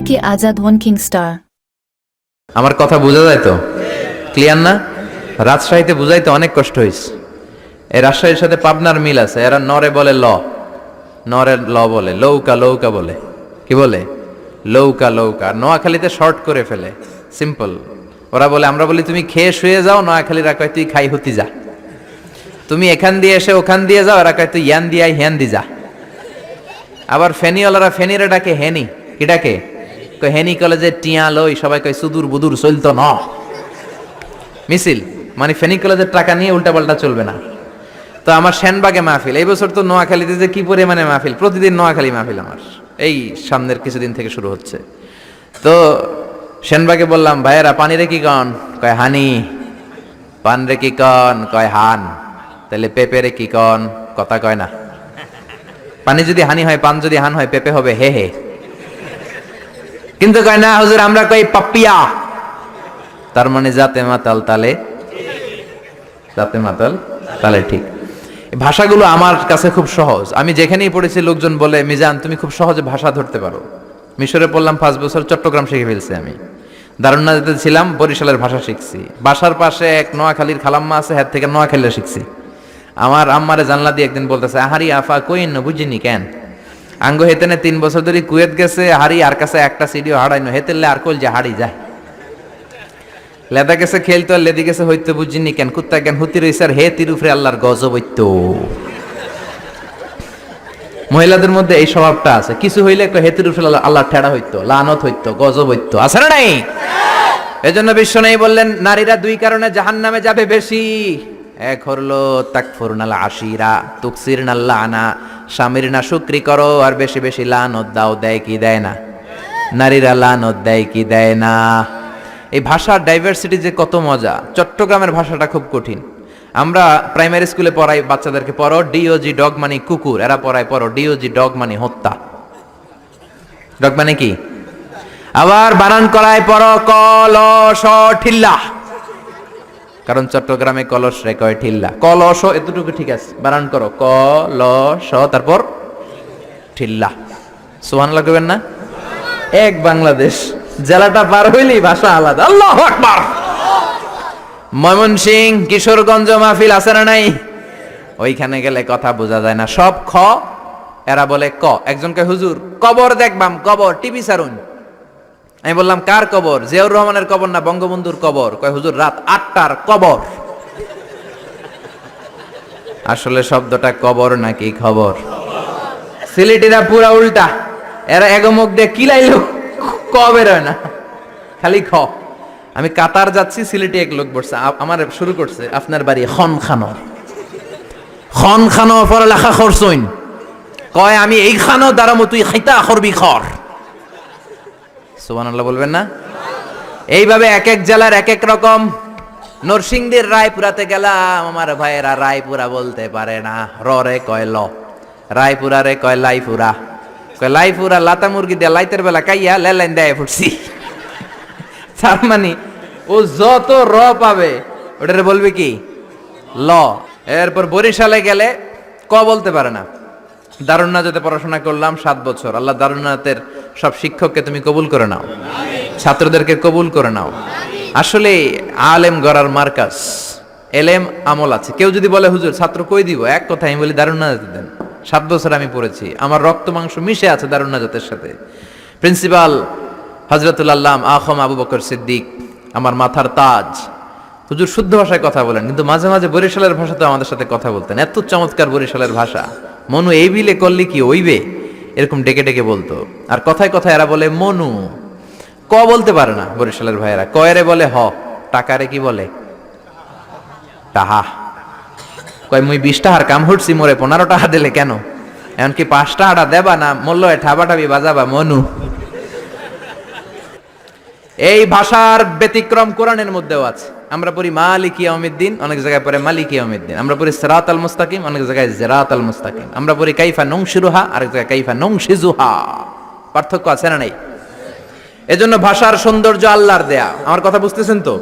থেকে আজাদ ওয়ান কিংস্টার। আমার কথা বোঝা যায় তো? ক্লিয়ার না? রাজশাহীতে বুঝাইতে অনেক কষ্ট হয়েছে। এই রাজশাহীর সাথে পাবনার মিল আছে। এরা নরে বলে ল, নরে ল বলে, লৌকা লৌকা বলে। কি বলে? লৌকা লৌকা। নোয়াখালীতে শর্ট করে ফেলে, সিম্পল। ওরা বলে, আমরা বলি তুমি খেয়ে শুয়ে যাও, নোয়াখালীরা কয় তুই খাই হতি যা। তুমি এখান দিয়ে এসে ওখান দিয়ে যাও, এরা কয় তুই ইয়ান দিয়ে হ্যান দি যা। আবার ফেনিওয়ালারা ফেনিরে ডাকে হেনি। কি ডাকে? কয় হেনি কলেজে টিয়া লই, সবাই কয় সুদূর বুদুর চলতো ন মিছিল। মানে ফেনী কলেজের টাকা নিয়ে উল্টাপাল্টা চলবে না। তো আমার সেনবাগে মাহফিল, এই বছর তো নোয়াখালীতে যে কি পরিমাণে মাহফিল, প্রতিদিন নোয়াখালী মাহফিল আমার এই সামনের কিছুদিন থেকে শুরু হচ্ছে। তো সেনবাগে বললাম, ভাইয়েরা পানি রে কি কন? কয় হানি। পান রে কি কন? কয় হান। তাহলে পেঁপে রে কি কন? কথা কয় না। পানি যদি হানি হয়, পান যদি হান হয়, পেঁপে হবে হে হে। কিন্তু কয় না হুজুর, আমরা কই পাপিয়া। তার মানে জাতে মাতাল তালে, জাতে মাতাল তালে ঠিক। ভাষাগুলো আমার কাছে খুব সহজ। আমি যেখানেই পড়েছি লোকজন বলে, মিজান তুমি খুব সহজে ভাষা ধরতে পারো। মিশরে পড়লাম 5 বছর, চট্টগ্রাম শিখে ফেলছি আমি। দারুন্নাতে ছিলাম, বরিশালের ভাষা শিখছি। বাসার পাশে এক নোয়াখালীর খালাম্মা আছে, হ্যাঁ থেকে নোয়াখালীরা শিখছি। আমার আম্মারে জানলা দিয়ে একদিন বলতেছে, আহারি আফা কইন না বুঝিনি কেন আঙ্গ হেতেনে 3 বছর ধরে কুয়েত গেছে, হারি আর কাছে একটা সিডিও হারাইনো হেতেলে আর কল যে হারি যায়। লেদা গেছে খেলতো, আর লেদি গেছে হইতো বুঝিনি কেন, কুত্তা জ্ঞান হুতি রইছে আর হে তিরুফরে আল্লাহর গজব হইতো। মহিলাদের মধ্যে এই স্বভাবটা আছে, কিছু হইলে হেতির উপরে আল্লাহ ঠেড়া হইতো, লানত হইতো, গজব হইতো, আছে না নাই? এজন্য বিশ্ব নেই বললেন, নারীরা 2 কারণে জাহান্নামে যাবে বেশি। এক হলো তাকফুরনাল আশিরা তুকসিরনাল লানা, স্বামীর না শুকরি করো আর বেশি বেশি লানত দাও। দেয় কি দেয় না? নারীরা লানত দেয় কি দেয় না? এই ভাষার ডাইভার্সিটি যে কত মজা। চট্টগ্রামের ভাষাটা খুব কঠিন। আমরা প্রাইমারি স্কুলে পড়াই বাচ্চাদেরকে, পড়ো ডিওজি ডগ মানে কুকুর, এরা পড়ায় পড়ো ডিওজি ডগ মানে হত্যা। ডগ মানে কি? আবার বানান করায় পড়ো কলস ঠিল্লা, কারণ চট্টগ্রামে কলস রে কয় ঠিল্লা। কলস এতটুকু ঠিক আছে, বানান করো কলস তারপর ঠিল্লা। সুবহানাল্লাহ কইবেন না? এক বাংলাদেশ, জেলাটা পার হইলেই ভাষা আলাদা। আল্লাহু আকবার। ময়মনসিংহ কিশোরগঞ্জ মাহফিল আছে না নাই? ওইখানে গেলে কথা বোঝা যায় না, সব খ, এরা বলে ক। একজনকে হুজুর কবর দেখবাম, কবর টিভি সারুন। আমি বললাম কার কবর? জিয়াউর রহমানের কবর না বঙ্গবন্ধুর কবর? কয় হুজুর রাত 8টার কবর। আসলে শব্দটা কবর নাকি খবর? সিলেটিরা পুরা উল্টা, এরা এগমুখ দিয়ে কিলাইলো ক বের হয় না, খালি খ। আমি কাতার যাচ্ছি, সিলেটে এক লোক বসছে, আমার শুরু করছে আপনার বাড়ি খনখানো, খনখানো পড়ালেখা করছইন। কয় আমি এই খানো দাঁড়ামো, তুই খাইতা করবি খর। সুবহানাল্লাহ বলবেন না? এইভাবে এক এক জেলার এক এক রকম। নরসিংদীর রায়পুরাতে গেলাম, আমার ভাইয়েরা রায়পুরা বলতে পারে না, র রে কয় ল। রায়পুরা রে কয় লাইপুরা, কয় লাইপুরা লাতা মুরগি দিয়ে লাইতের বেলা কাইয়া লেলাইন দেয় ফুটছি। তার মানে ও যত র পাবে ওটারে বলবে কি ল। এরপর বরিশালে গেলে ক বলতে পারে না। দারুন্নাতে পড়াশোনা করলাম 7 বছর। আল্লাহ দারুন্নাতের সব শিক্ষককে তুমি কবুল করে নাও, ছাত্রদেরকে কবুল করে নাও। আসলে আলেম গড়ার মার্কাজ, এলেম আমল আছে। কেউ যদি বলে হুজুর ছাত্র কই দিব, এক কথা আমি বলি দারুন্নাতে দেন। 7 বছর আমি পড়েছি, আমার রক্ত মাংস মিশে আছে দারুন্নাতের সাথে। প্রিন্সিপাল হযরতুল আল্লাম আখম আবু বকর সিদ্দিক আমার মাথার তাজ। হুজুর শুদ্ধ ভাষায় কথা বলেন, কিন্তু মাঝে মাঝে বরিশালের ভাষাতে আমাদের সাথে কথা বলতেন। এত চমৎকার বরিশালের ভাষা, মনু এই বিলে করলি কি ওইবে, এরকম ডেকে ডেকে বলতো। আর কথায় কথায় এরা বলে মনু, ক বলতে পারে না বরিশালের ভাইয়েরা। কয়রে বলে হ, টাকারে কি বলে টাহা। কয় মুই 20 টাকার কাম হটছি, মোরে 15 টাকা দিলে কেন? এমনকি 5 টাকাটা দেবা না, মূল্য ঠাবাটাবি বাজাবা মনু। এই ভাষার ব্যতিক্রম কোরআনের মধ্যেও আছে। আমরা পড়ি মালিক ইয়াউমিদ্দিন, অনেক জায়গায় পড়ে মালিক ইয়াউমিদ্দিন। আমরা পড়ি সিরাতাল মুস্তাকিম, অনেক জায়গায় জিরাতাল মুস্তাকিম। আমরা পড়ি কাইফা নুনশিরুহা, আরেক জায়গায় কাইফা নুনশিজুহা। পার্থক্য আছে না নাই? এজন্য ভাষার সৌন্দর্য আল্লাহর দেয়া। আমার কথা বুঝতেছেন তো?